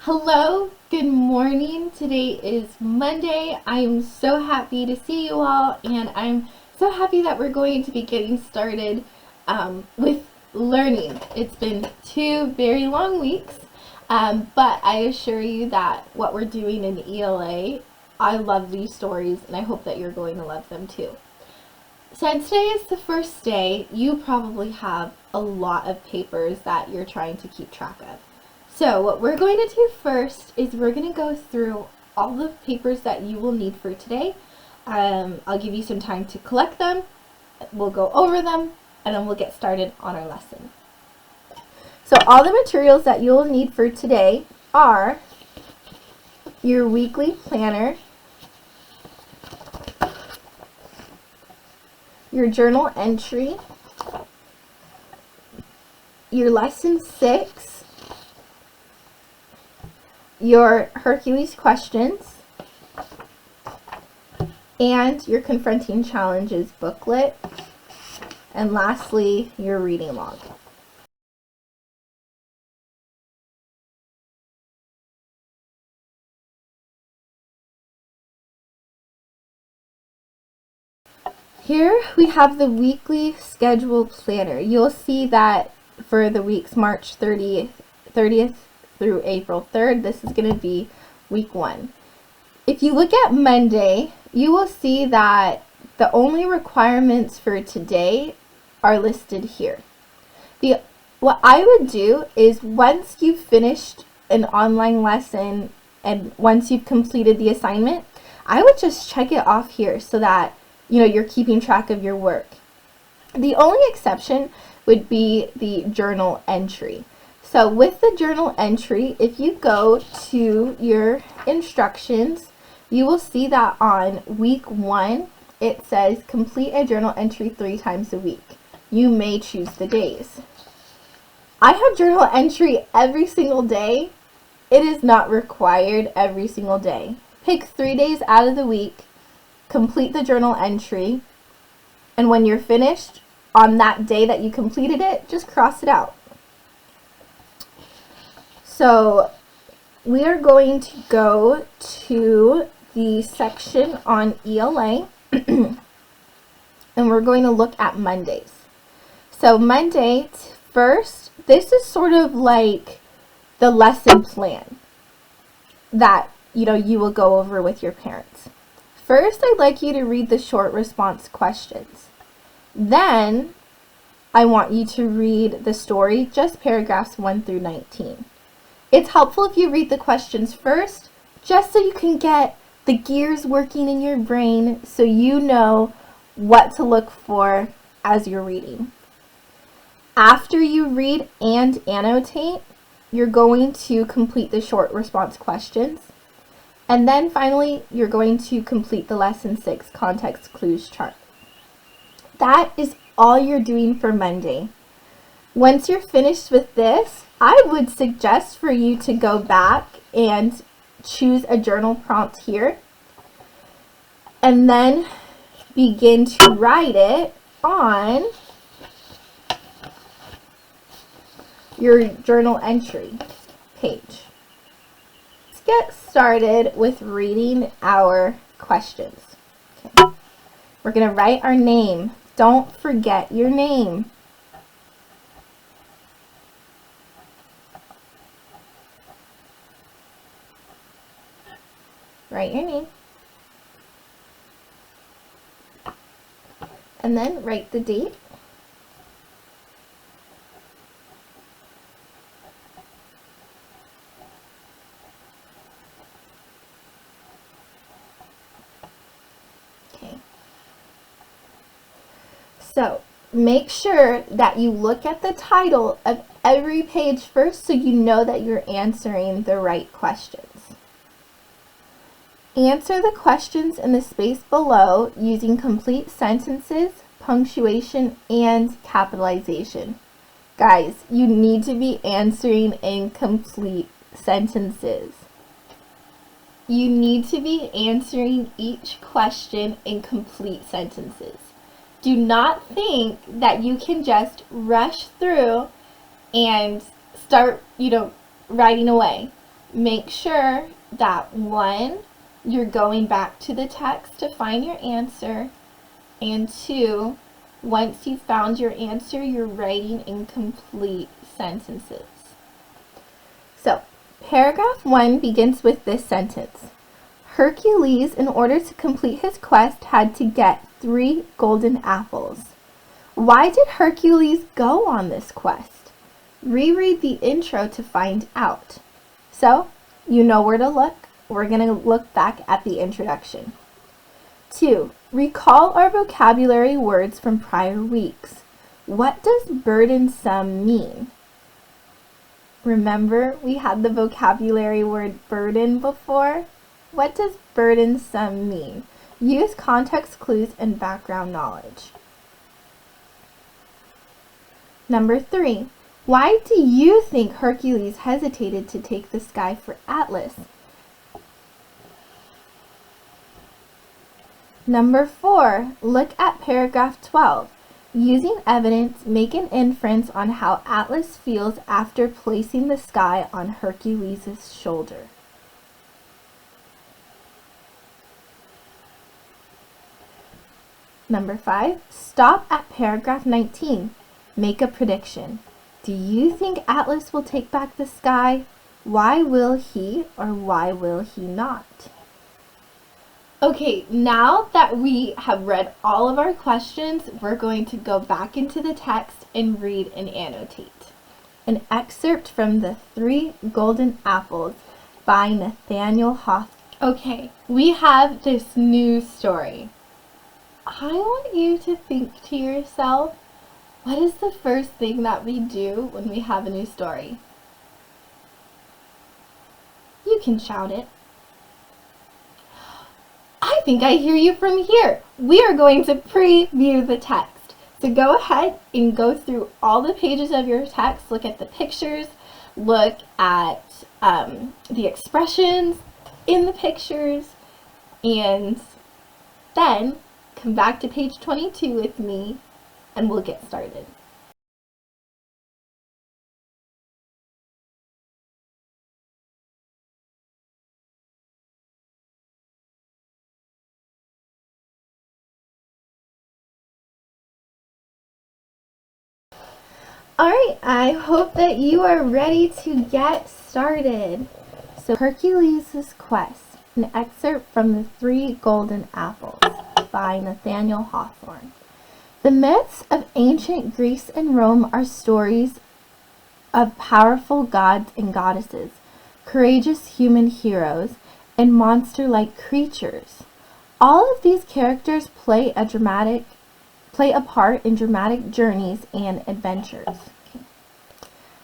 Hello, good morning. Today is Monday. I am so happy to see you all, and I'm so happy that we're going to be getting started with learning. It's been 2 very long weeks, but I assure you that what we're doing in ELA, I love these stories, and I hope that you're going to love them too. Since today is the first day, you probably have a lot of papers that you're trying to keep track of. So what we're going to do first is we're going to go through all the papers that you will need for today. I'll give you some time to collect them, we'll go over them, and then we'll get started on our lesson. So all the materials that you'll need for today are your weekly planner, your journal entry, your lesson 6, your Hercules questions, and your Confronting Challenges booklet, and lastly, your reading log. Here we have the weekly schedule planner. You'll see that for the weeks March 30th through April 3rd, this is going to be week 1. If you look at Monday, you will see that the only requirements for today are listed here. What I would do is once you've finished an online lesson and once you've completed the assignment, I would just check it off here so that you're keeping track of your work. The only exception would be the journal entry. So with the journal entry, if you go to your instructions, you will see that on week 1, it says complete a journal entry 3 times a week. You may choose the days. I have journal entry every single day. It is not required every single day. Pick 3 days out of the week, complete the journal entry, and when you're finished on that day that you completed it, just cross it out. So we are going to go to the section on ELA and we're going to look at Mondays. So Monday first, this is sort of like the lesson plan that you will go over with your parents. First, I'd like you to read the short response questions. Then, I want you to read the story, just paragraphs 1 through 19. It's helpful if you read the questions first, just so you can get the gears working in your brain so you know what to look for as you're reading. After you read and annotate, you're going to complete the short response questions. And then finally, you're going to complete the lesson 6 context clues chart. That is all you're doing for Monday. Once you're finished with this, I would suggest for you to go back and choose a journal prompt here and then begin to write it on your journal entry page. Get started with reading our questions. Okay. We're going to write our name. Don't forget your name. Write your name. And then write the date. So make sure that you look at the title of every page first so you know that you're answering the right questions. Answer the questions in the space below using complete sentences, punctuation, and capitalization. Guys, you need to be answering in complete sentences. You need to be answering each question in complete sentences. Do not think that you can just rush through and start, writing away. make sure that 1, you're going back to the text to find your answer, and 2, once you've found your answer, you're writing incomplete sentences. So, paragraph 1 begins with this sentence. Hercules, in order to complete his quest, had to get 3 golden apples. Why did Hercules go on this quest? Reread the intro to find out. So, you know where to look. We're going to look back at the introduction. 2. Recall our vocabulary words from prior weeks. What does burdensome mean? Remember, we had the vocabulary word burden before? What does burdensome mean? Use context clues and background knowledge. Number 3. Why do you think Hercules hesitated to take the sky for Atlas? Number 4. Look at paragraph 12. Using evidence, make an inference on how Atlas feels after placing the sky on Hercules' shoulder. Number 5. Stop at paragraph 19. Make a prediction. Do you think Atlas will take back the sky? Why will he or why will he not? Okay, now that we have read all of our questions, we're going to go back into the text and read and annotate. An excerpt from The 3 Golden Apples by Nathaniel Hawthorne. Okay, we have this new story. I want you to think to yourself, what is the first thing that we do when we have a new story? You can shout it. I think I hear you from here. We are going to preview the text. So go ahead and go through all the pages of your text, look at the pictures, look at the expressions in the pictures, and then come back to page 22 with me and we'll get started. Alright, I hope that you are ready to get started. So, Hercules' Quest, an excerpt from The 3 Golden Apples by Nathaniel Hawthorne. The myths of ancient Greece and Rome are stories of powerful gods and goddesses, courageous human heroes, and monster-like creatures. All of these characters play a part in dramatic journeys and adventures. Okay.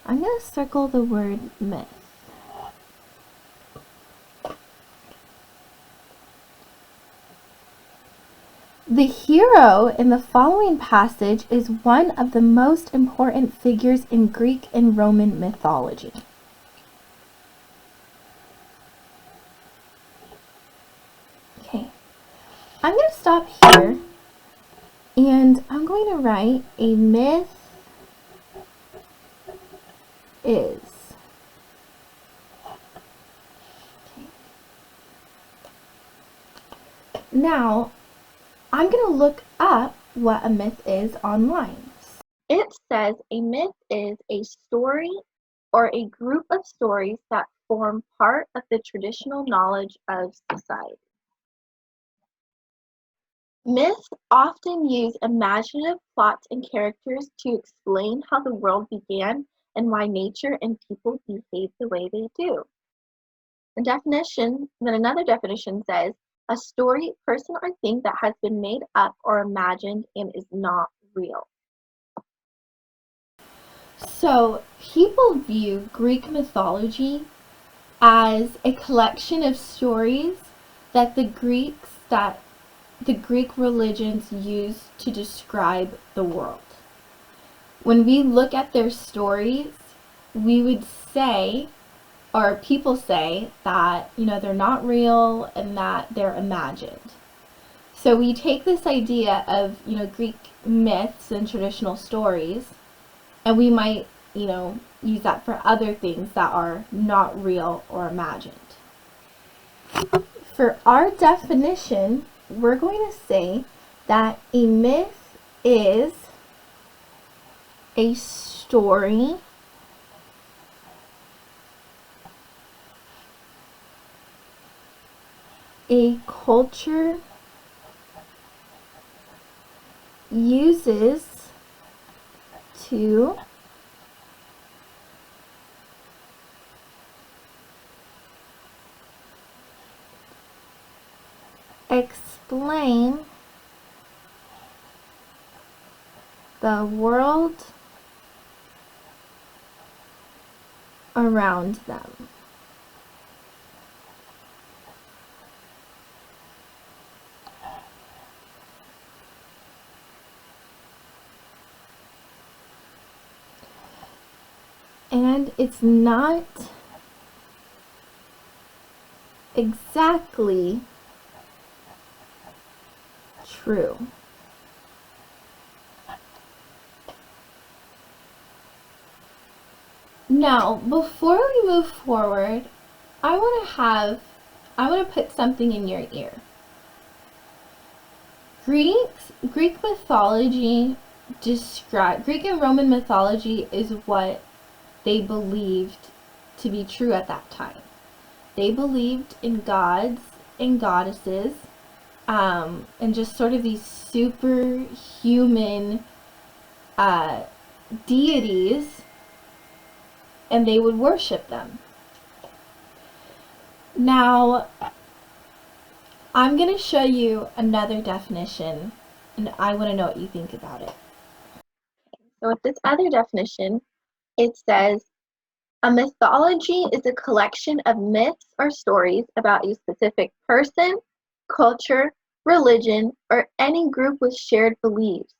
I'm going to circle the word myth. The hero in the following passage is one of the most important figures in Greek and Roman mythology. Okay, I'm going to stop here and I'm going to write a myth is. Okay. Now, I'm going to look up what a myth is online. It says a myth is a story or a group of stories that form part of the traditional knowledge of society. Myths often use imaginative plots and characters to explain how the world began and why nature and people behave the way they do. Then another definition says, a story, person, or thing that has been made up or imagined and is not real. So, people view Greek mythology as a collection of stories that the Greek religions used to describe the world. When we look at their stories, we would say, or people say, that they're not real and that they're imagined. So we take this idea of Greek myths and traditional stories, and we might use that for other things that are not real or imagined. For our definition, we're going to say that a myth is a story a culture uses to explain the world around them. And it's not exactly true. Now, before we move forward, I want to put something in your ear. Greek mythology Greek and Roman mythology is what they believed to be true at that time. They believed in gods and goddesses, and just sort of these superhuman deities, and they would worship them. Now, I'm going to show you another definition, and I want to know what you think about it. So with this other definition, it says, a mythology is a collection of myths or stories about a specific person, culture, religion, or any group with shared beliefs.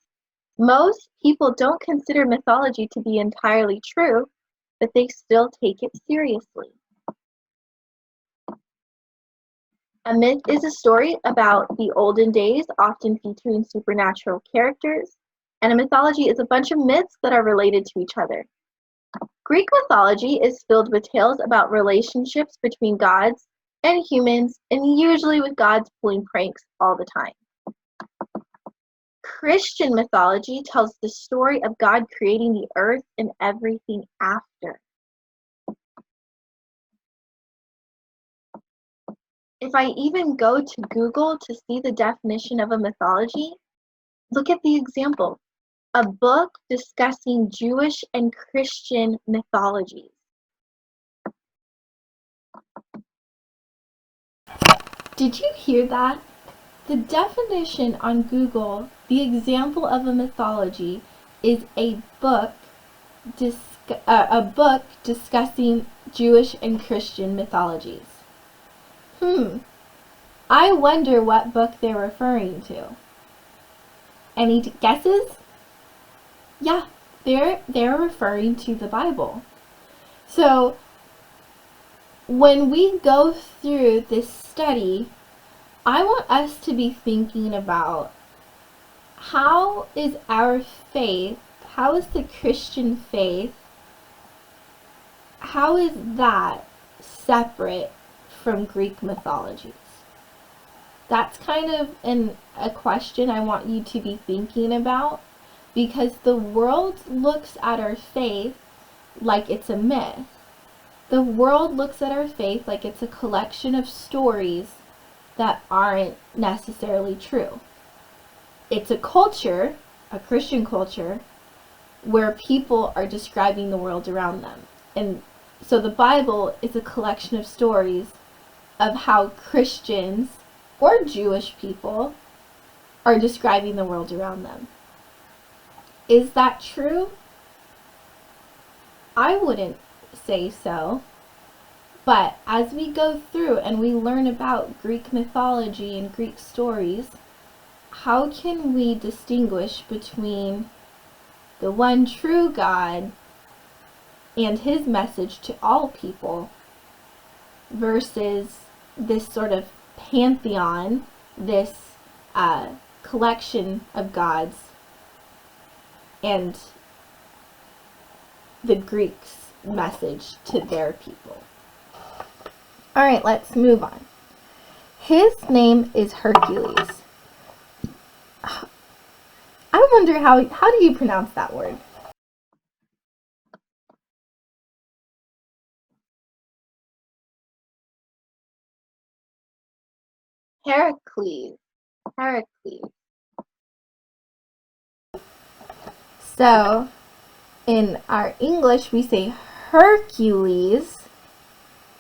Most people don't consider mythology to be entirely true, but they still take it seriously. A myth is a story about the olden days, often featuring supernatural characters, and a mythology is a bunch of myths that are related to each other. Greek mythology is filled with tales about relationships between gods and humans, and usually with gods pulling pranks all the time. Christian mythology tells the story of God creating the earth and everything after. If I even go to Google to see the definition of a mythology, look at the example. A book discussing Jewish and Christian mythologies. Did you hear that? The definition on Google, the example of a mythology, is a book discussing Jewish and Christian mythologies. I wonder what book they're referring to. Any guesses? Yeah, they're referring to the Bible. So when we go through this study, I want us to be thinking about how is our faith, how is the Christian faith, how is that separate from Greek mythologies? That's kind of a question I want you to be thinking about, because the world looks at our faith like it's a myth. The world looks at our faith like it's a collection of stories that aren't necessarily true. It's a culture, a Christian culture, where people are describing the world around them. And so the Bible is a collection of stories of how Christians or Jewish people are describing the world around them. Is that true? I wouldn't say so. But as we go through and we learn about Greek mythology and Greek stories, how can we distinguish between the one true God and his message to all people versus this sort of pantheon, this collection of gods, and the Greeks message to their people. All right, let's move on. His name is Hercules. I wonder how do you pronounce that word? Heracles. Heracles. So, in our English, we say Hercules,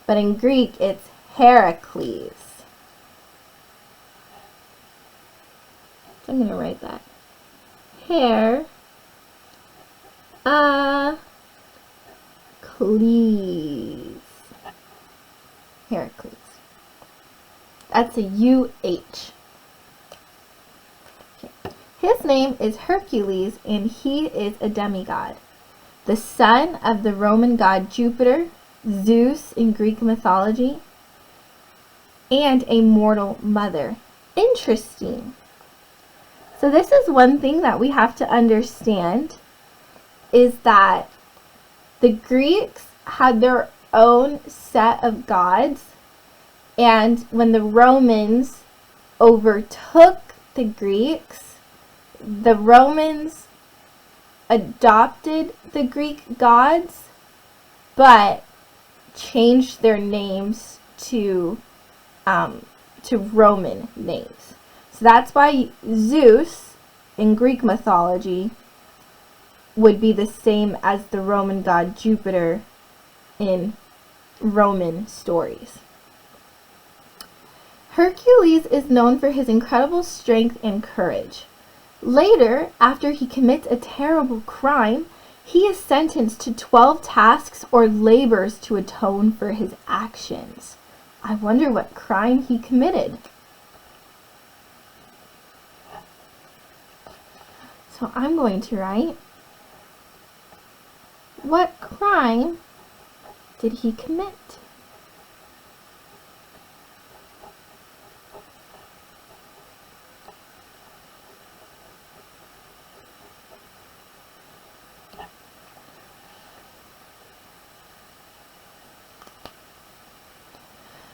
but in Greek, it's Heracles. So I'm going to write that. Heracles. Heracles. That's a U-H. Okay. His name is Hercules, and he is a demigod, the son of the Roman god Jupiter, Zeus in Greek mythology, and a mortal mother. Interesting. So this is one thing that we have to understand, is that the Greeks had their own set of gods, and when the Romans overtook the Greeks, the Romans adopted the Greek gods, but changed their names to Roman names. So that's why Zeus in Greek mythology would be the same as the Roman god Jupiter in Roman stories. Hercules is known for his incredible strength and courage. Later, after he commits a terrible crime, he is sentenced to 12 tasks or labors to atone for his actions. I wonder what crime he committed. So I'm going to write, what crime did he commit?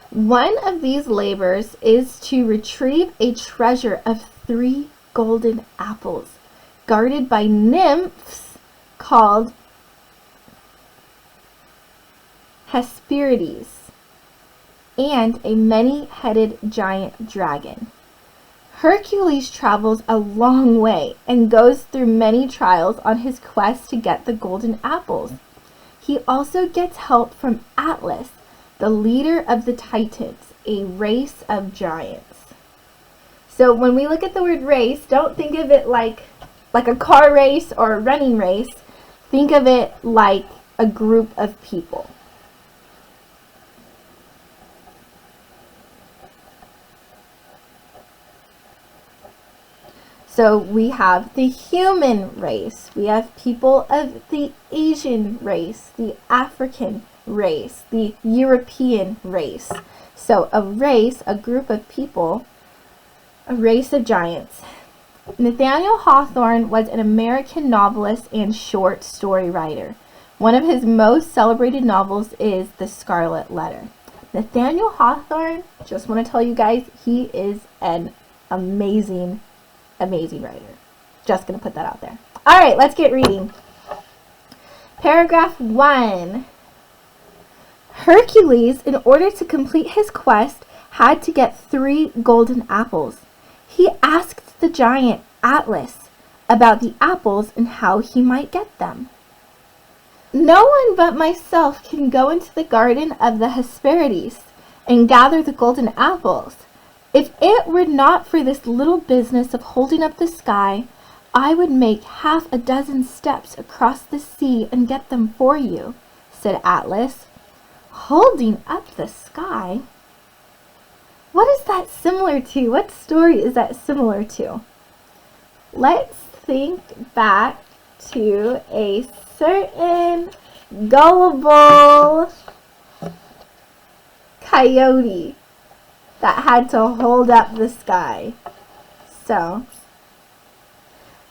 One of these labors is to retrieve a treasure of 3 golden apples, guarded by nymphs called Hesperides, and a many-headed giant dragon. Hercules travels a long way and goes through many trials on his quest to get the golden apples. He also gets help from Atlas, the leader of the Titans, a race of giants. So when we look at the word race, don't think of it like a car race or a running race. Think of it like a group of people. So we have the human race, we have people of the Asian race, the African race, the European race. So a race, a group of people, a race of giants. Nathaniel Hawthorne was an American novelist and short story writer. One of his most celebrated novels is The Scarlet Letter. Nathaniel Hawthorne, just want to tell you guys, he is an amazing writer. Just going to put that out there. All right, let's get reading. Paragraph 1. Hercules, in order to complete his quest, had to get 3 golden apples. He asked the giant Atlas about the apples and how he might get them. No one but myself can go into the garden of the Hesperides and gather the golden apples. If it were not for this little business of holding up the sky, I would make 6 steps across the sea and get them for you, said Atlas. Holding up the sky? What is that similar to? What story is that similar to? Let's think back to a certain gullible coyote that had to hold up the sky. So,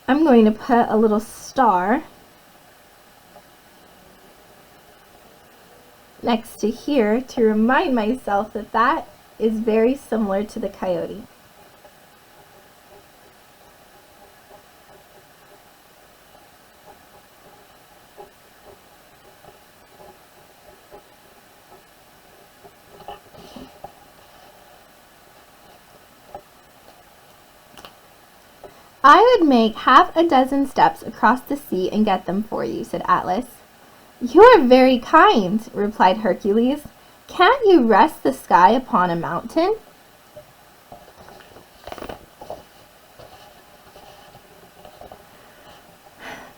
I'm going to put a little star next to here to remind myself that that is very similar to the coyote. I would make half a dozen steps across the sea and get them for you, said Atlas. You are very kind, replied Hercules. Can't you rest the sky upon a mountain?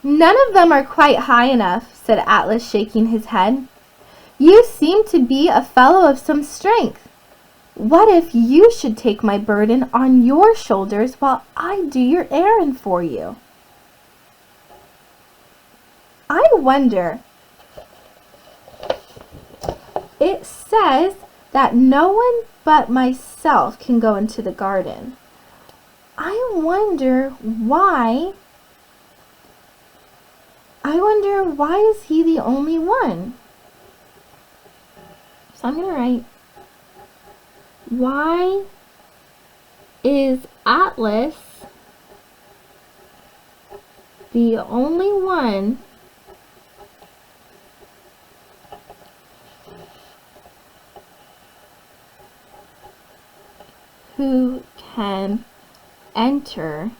None of them are quite high enough, said Atlas, shaking his head. You seem to be a fellow of some strength. What if you should take my burden on your shoulders while I do your errand for you? I wonder. It says that no one but myself can go into the garden. I wonder why is he the only one? So I'm going to write, why is Atlas the only one who can enter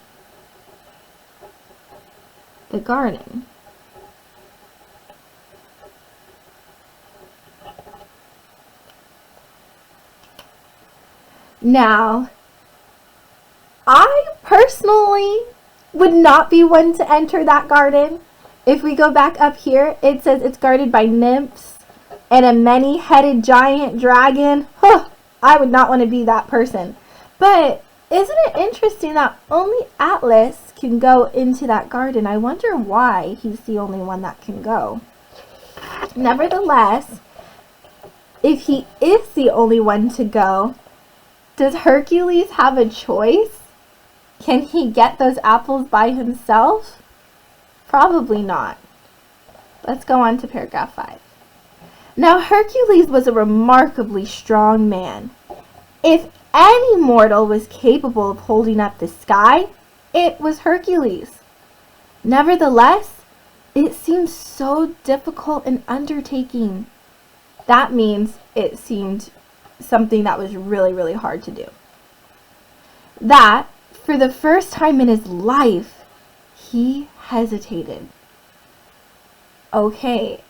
the garden? Now, I personally would not be one to enter that garden. If we go back up here, it says it's guarded by nymphs and a many-headed giant dragon. Huh, I would not want to be that person. But isn't it interesting that only Atlas can go into that garden? I wonder why he's the only one that can go. Nevertheless, if he is the only one to go, does Hercules have a choice? Can he get those apples by himself? Probably not. Let's go on to paragraph 5. Now Hercules was a remarkably strong man. If any mortal was capable of holding up the sky, it was Hercules. Nevertheless, it seemed so difficult an undertaking. That means it seemed something that was really, really hard to do. That, for the first time in his life, he hesitated. Okay,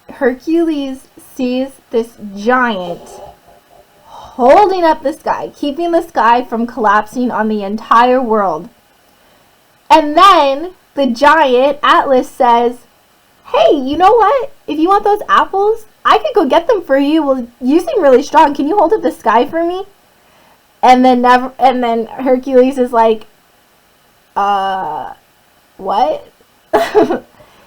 Hercules sees this giant holding up the sky, keeping the sky from collapsing on the entire world. And then the giant, Atlas, says, hey, you know what? If you want those apples, I could go get them for you. Well, you seem really strong. Can you hold up the sky for me? And then Hercules is like, what?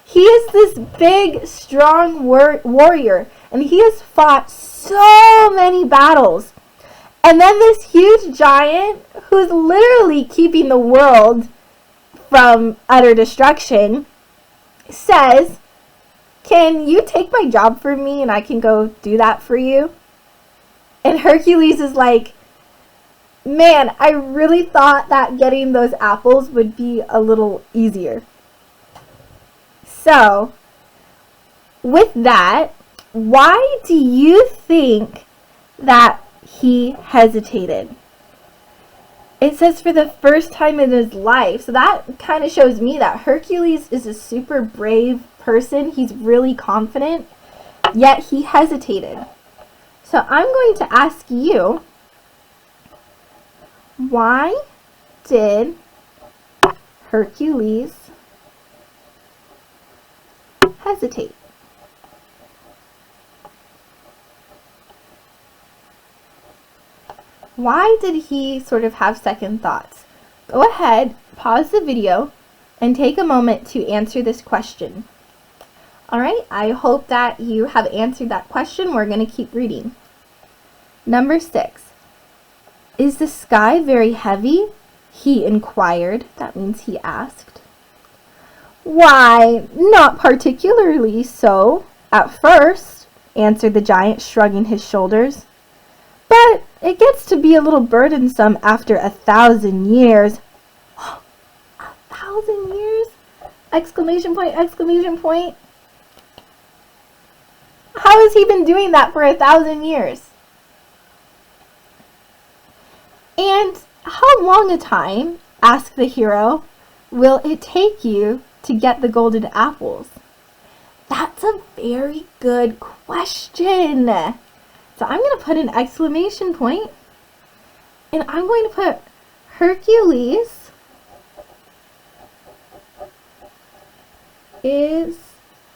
He is this big, strong warrior, and he has fought so many battles. And then this huge giant, who's literally keeping the world from utter destruction, says, can you take my job for me and I can go do that for you? And Hercules is like, man, I really thought that getting those apples would be a little easier. So, with that, why do you think that he hesitated? It says for the first time in his life. So that kind of shows me that Hercules is a super brave person. He's really confident, yet he hesitated. So I'm going to ask you, why did Hercules hesitate? Why did he sort of have second thoughts? Go ahead, pause the video, and take a moment to answer this question. Alright, I hope that you have answered that question. We're going to keep reading. Number 6. Is the sky very heavy? He inquired. That means he asked. Why, not particularly so, "At first," answered the giant, shrugging his shoulders. "But it gets to be a little burdensome after 1,000 years." 1,000 years? Exclamation point, exclamation point. How has he been doing that for 1,000 years? "And how long a time," asked the hero, "will it take you to get the golden apples?" That's a very good question. So I'm going to put an exclamation point, and I'm going to put Hercules is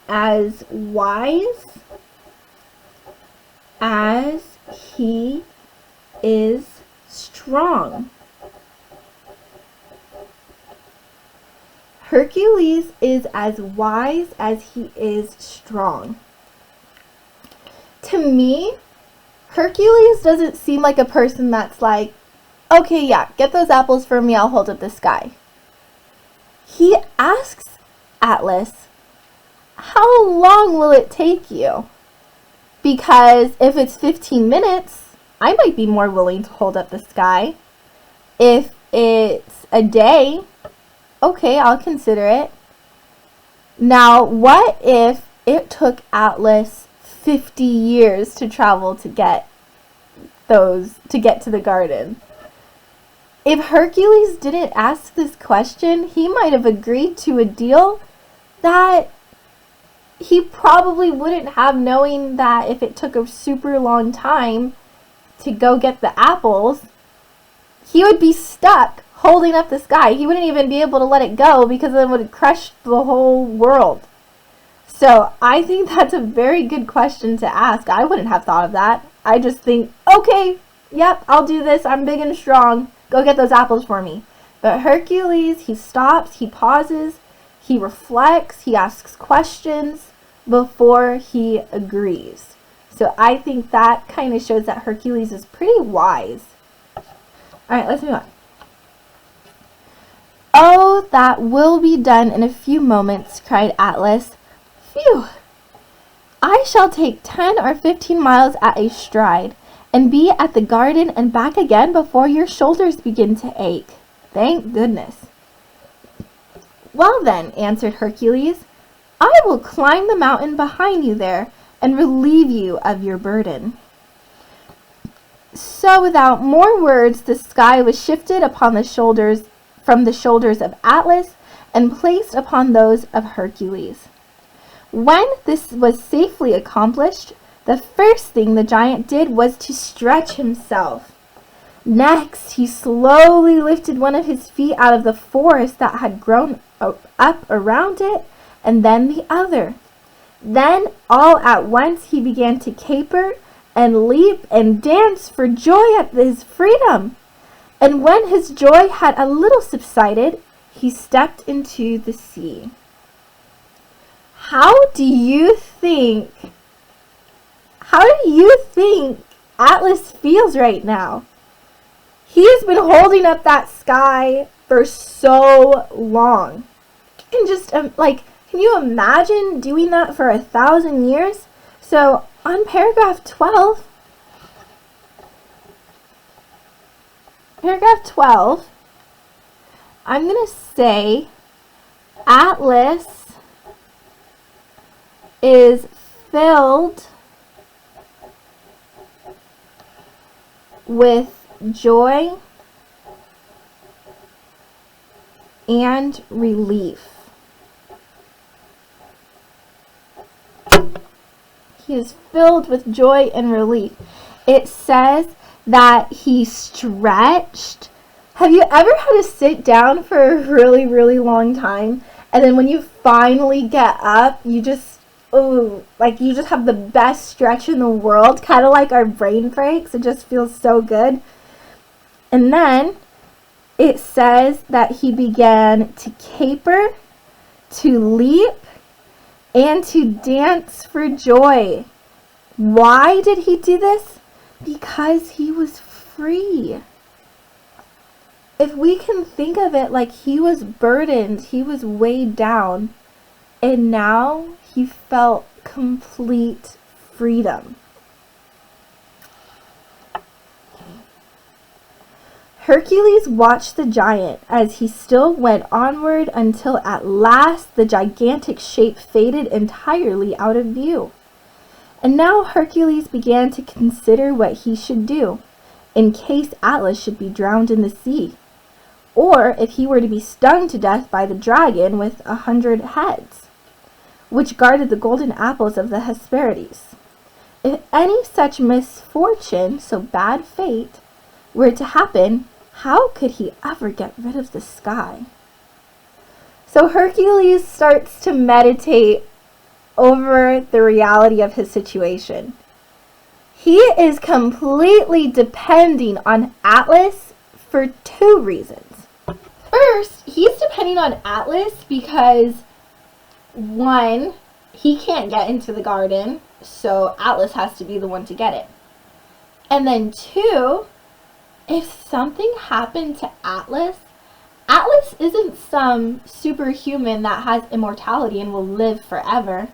as wise as he is strong. Hercules is as wise as he is strong. To me, Hercules doesn't seem like a person that's like, "Okay, yeah, get those apples for me, I'll hold up the sky." He asks Atlas, "How long will it take you?" Because if it's 15 minutes, I might be more willing to hold up the sky. If it's a day, okay, I'll consider it. Now, what if it took Atlas 50 years to travel to get to the garden? If Hercules didn't ask this question, he might have agreed to a deal that he probably wouldn't have, knowing that if it took a super long time to go get the apples, he would be stuck holding up the sky. He wouldn't even be able to let it go because then it would crush the whole world. So I think that's a very good question to ask. I wouldn't have thought of that. I just think, okay, yep, I'll do this. I'm big and strong. Go get those apples for me. But Hercules, he stops, he pauses, he reflects, he asks questions before he agrees. So I think that kind of shows that Hercules is pretty wise. All right, let's move on. "Oh, that will be done in a few moments," cried Atlas. "Phew! I shall take 10 or 15 miles at a stride, and be at the garden and back again before your shoulders begin to ache. Thank goodness." "Well then," answered Hercules, "I will climb the mountain behind you there, and relieve you of your burden." So without more words, the sky was shifted from the shoulders of Atlas and placed upon those of Hercules. When this was safely accomplished, the first thing the giant did was to stretch himself. Next, he slowly lifted one of his feet out of the forest that had grown up around it, and then the other. Then, all at once, he began to caper and leap and dance for joy at his freedom. And when his joy had a little subsided, he stepped into the sea. How do you think Atlas feels right now? He has been holding up that sky for so long. You can just, can you imagine doing that for 1,000 years? So on paragraph 12, I'm going to say Atlas is filled with joy and relief. He is filled with joy and relief. It says that he stretched. Have you ever had to sit down for a really, really long time, and then when you finally get up, you just have the best stretch in the world, kind of like our brain breaks. It just feels so good. And then it says that he began to caper, to leap, and to dance for joy. Why did he do this? Because he was free. If we can think of it like he was burdened, he was weighed down, and now he felt complete freedom. Hercules watched the giant as he still went onward until at last the gigantic shape faded entirely out of view. And now Hercules began to consider what he should do in case Atlas should be drowned in the sea, or if he were to be stung to death by the dragon with 100 heads, which guarded the golden apples of the Hesperides. If any such misfortune, so bad fate, were to happen, how could he ever get rid of the sky? So Hercules starts to meditate over the reality of his situation. He is completely depending on Atlas for two reasons. First, he's depending on Atlas because, one, he can't get into the garden, so Atlas has to be the one to get it. And then two, if something happened to Atlas, Atlas isn't some superhuman that has immortality and will live forever.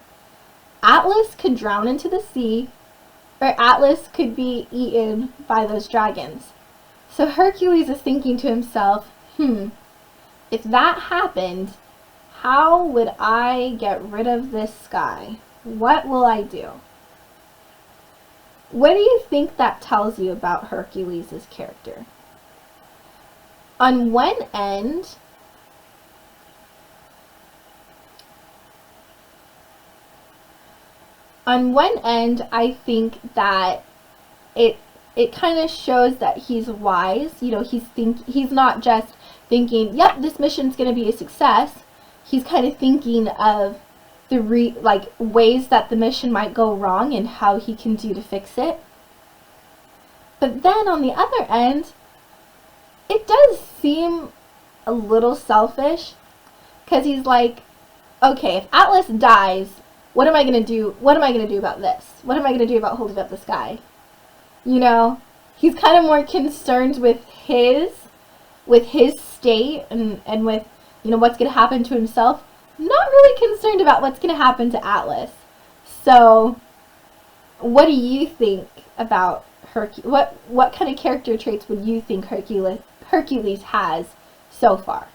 Atlas could drown into the sea, or Atlas could be eaten by those dragons. So Hercules is thinking to himself, if that happened, how would I get rid of this sky? What will I do? What do you think that tells you about Hercules' character? On one end, I think that it kind of shows that he's wise. You know, he's not just thinking, yep, this mission's going to be a success. He's kind of thinking of the ways that the mission might go wrong and how he can do to fix it. But then on the other end, it does seem a little selfish, because he's like, okay, if Atlas dies, what am I going to do? What am I going to do about this? What am I going to do about holding up the sky? You know, he's kind of more concerned with his state and with, you know, what's going to happen to himself. Not really concerned about what's going to happen to Atlas. So, what do you think about Hercules? What kind of character traits would you think Hercules has so far?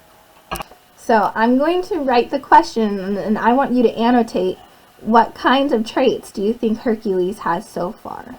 So, I'm going to write the question, and I want you to annotate what kinds of traits do you think Hercules has so far?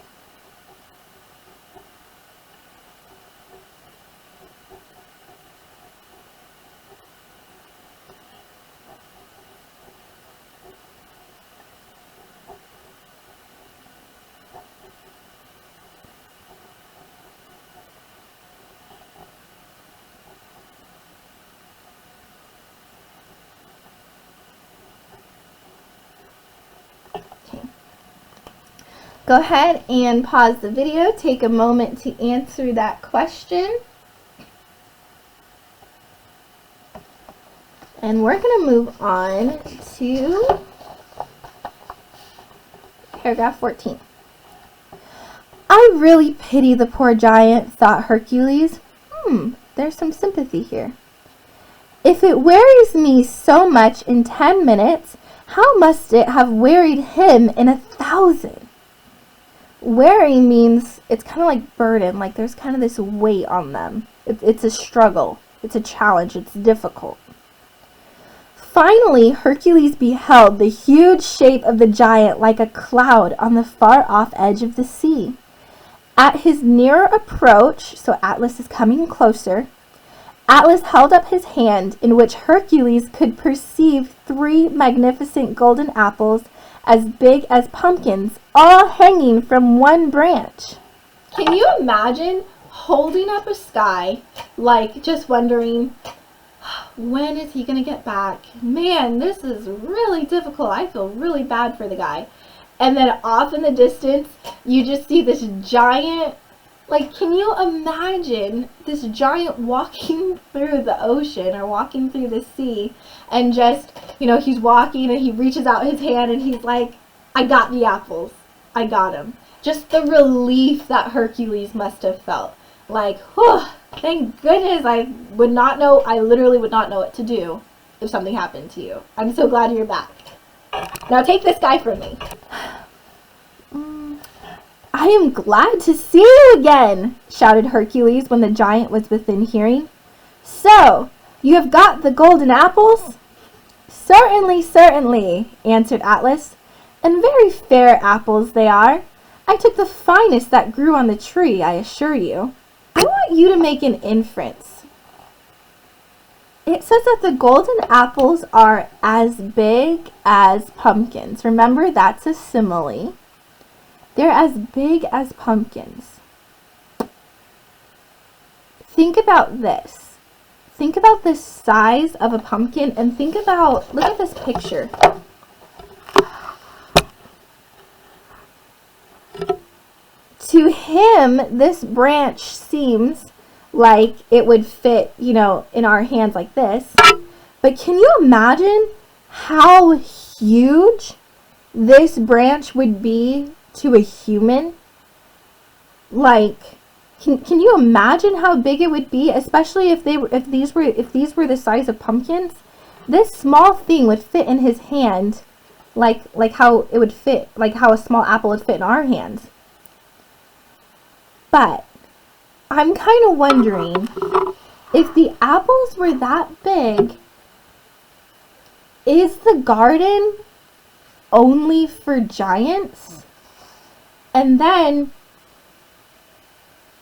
Go ahead and pause the video, take a moment to answer that question. And we're going to move on to paragraph 14. I really pity the poor giant, thought Hercules. There's some sympathy here. If it wearies me so much in 10 minutes, how must it have wearied him in 1,000? Weary means it's kind of like burden, like there's kind of this weight on them. It's a struggle, it's a challenge, it's difficult. Finally, Hercules beheld the huge shape of the giant like a cloud on the far off edge of the sea. At his nearer approach, so Atlas is coming closer, Atlas held up his hand, in which Hercules could perceive 3 magnificent golden apples as big as pumpkins, all hanging from one branch. Can you imagine holding up a sky, like just wondering, when is he going to get back? Man, this is really difficult. I feel really bad for the guy. And then off in the distance, you just see this giant, like, can you imagine this giant walking through the ocean or walking through the sea and just, you know, he's walking and he reaches out his hand and he's like, I got the apples. I got them. Just the relief that Hercules must have felt. Like, whew, thank goodness I literally would not know what to do if something happened to you. I'm so glad you're back. Now take this guy from me. I am glad to see you again, shouted Hercules when the giant was within hearing. So, you have got the golden apples? Certainly, certainly, answered Atlas, and very fair apples they are. I took the finest that grew on the tree, I assure you. I want you to make an inference. It says that the golden apples are as big as pumpkins. Remember, that's a simile. They're as big as pumpkins. Think about this. Think about the size of a pumpkin and think about, look at this picture. To him, this branch seems like it would fit, you know, in our hands like this. But can you imagine how huge this branch would be to a human? Like, can you imagine how big it would be, especially if these were the size of pumpkins? This small thing would fit in his hand like how it would fit, like how a small apple would fit in our hands. But I'm kind of wondering if the apples were that big, is the garden only for giants? And then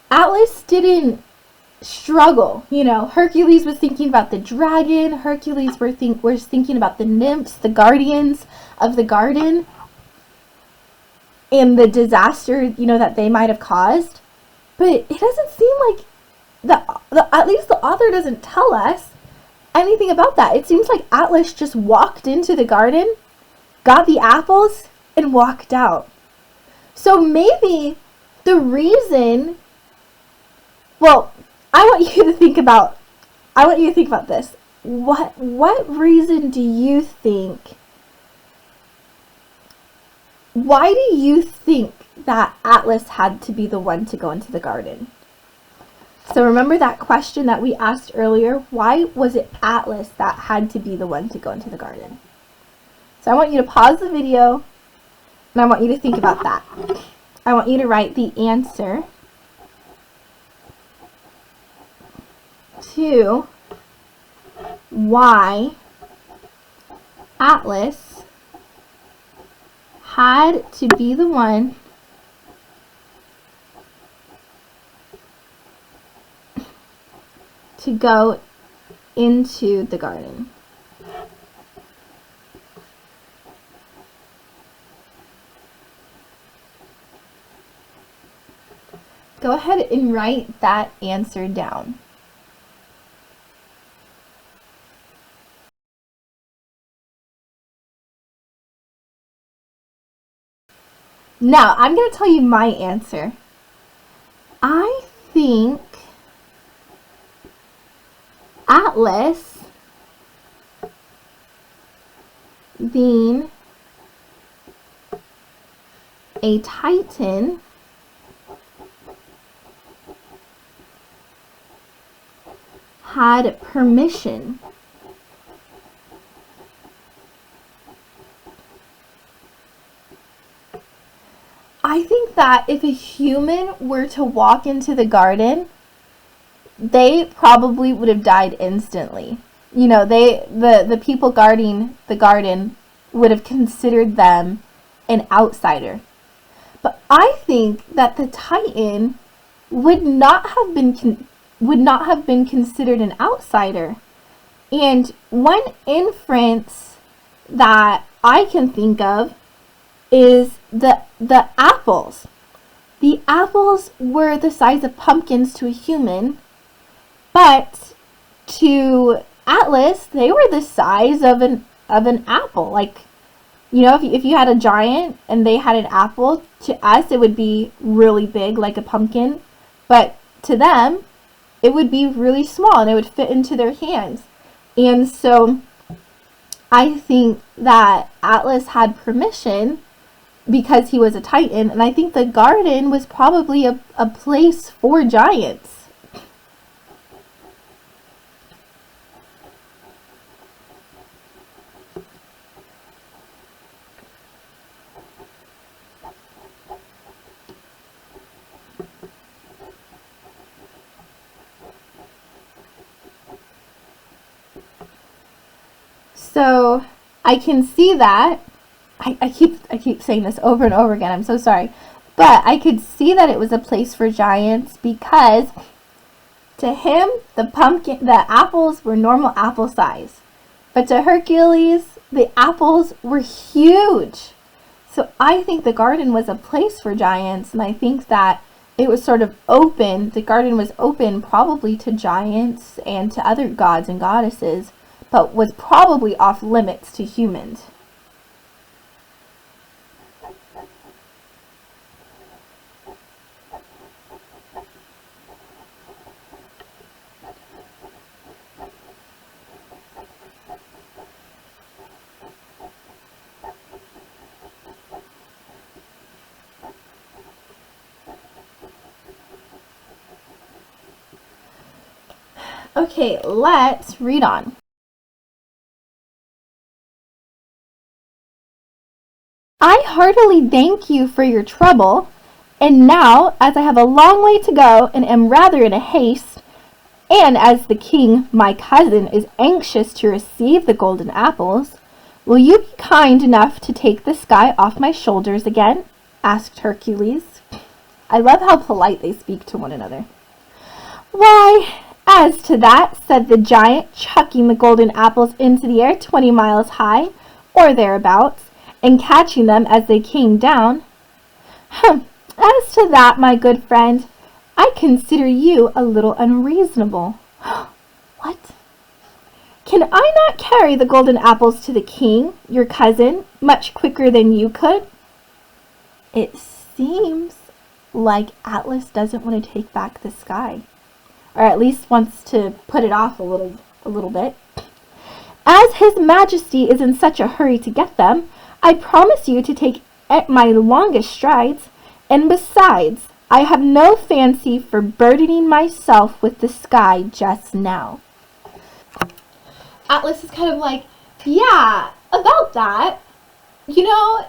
Atlas didn't struggle. You know, Hercules was thinking about the dragon. Hercules was thinking about the nymphs, the guardians of the garden, and the disaster, you know, that they might have caused. But it doesn't seem like at least the author doesn't tell us anything about that. It seems like Atlas just walked into the garden, got the apples, and walked out. So maybe the reason, well, I want you to think about this. What reason do you think, why do you think that Atlas had to be the one to go into the garden? So remember that question that we asked earlier? Why was it Atlas that had to be the one to go into the garden? So I want you to pause the video and I want you to think about that. I want you to write the answer to why Atlas had to be the one to go into the garden. Go ahead and write that answer down. Now, I'm going to tell you my answer. I think Atlas, being a Titan, had permission I think that if a human were to walk into the garden, they probably would have died instantly. You know, the people guarding the garden would have considered them an outsider. But I think that the Titan would not have been considered an outsider. And one inference that I can think of is the apples. The apples were the size of pumpkins to a human, but to Atlas, they were the size of an apple. Like, you know, if you had a giant and they had an apple, to us it would be really big, like a pumpkin, but to them it would be really small and it would fit into their hands. And so I think that Atlas had permission because he was a Titan, and I think the garden was probably a place for giants. So I can see that. I keep saying this over and over again. I'm so sorry. But I could see that it was a place for giants because to him, the apples were normal apple size. But to Hercules, the apples were huge. So I think the garden was a place for giants, and I think that it was sort of open. The garden was open probably to giants and to other gods and goddesses, but was probably off limits to humans. Okay, let's read on. I heartily thank you for your trouble, and now, as I have a long way to go and am rather in a haste, and as the king, my cousin, is anxious to receive the golden apples, will you be kind enough to take the sky off my shoulders again? Asked Hercules. I love how polite they speak to one another. Why, as to that, said the giant, chucking the golden apples into the air 20 miles high, or thereabouts, and catching them as they came down. As to that, my good friend, I consider you a little unreasonable. What? Can I not carry the golden apples to the king, your cousin, much quicker than you could? It seems like Atlas doesn't want to take back the sky, or at least wants to put it off a little bit. As His Majesty is in such a hurry to get them, I promise you to take my longest strides, and besides, I have no fancy for burdening myself with the sky just now. Atlas is kind of like, yeah, about that. You know,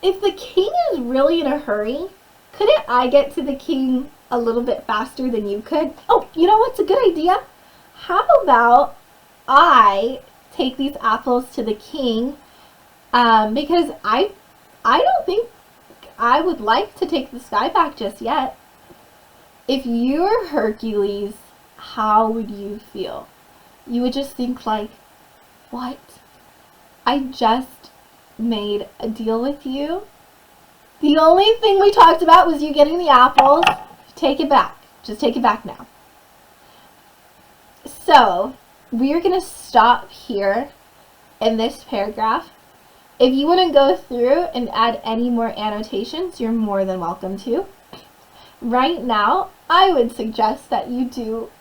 if the king is really in a hurry, couldn't I get to the king a little bit faster than you could? Oh, you know what's a good idea? How about I take these apples to the king, because I don't think I would like to take the sky back just yet. If you were Hercules, how would you feel? You would just think like, what? I just made a deal with you. The only thing we talked about was you getting the apples. Take it back. Just take it back now. So, we are going to stop here in this paragraph. If you want to go through and add any more annotations, you're more than welcome to. Right now, I would suggest that you do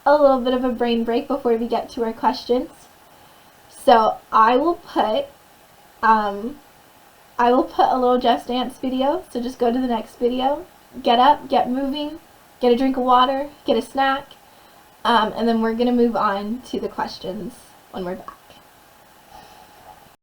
a little bit of a brain break before we get to our questions. So I will put a little Just Dance video, so just go to the next video, get up, get moving, get a drink of water, get a snack, and then we're going to move on to the questions when we're back.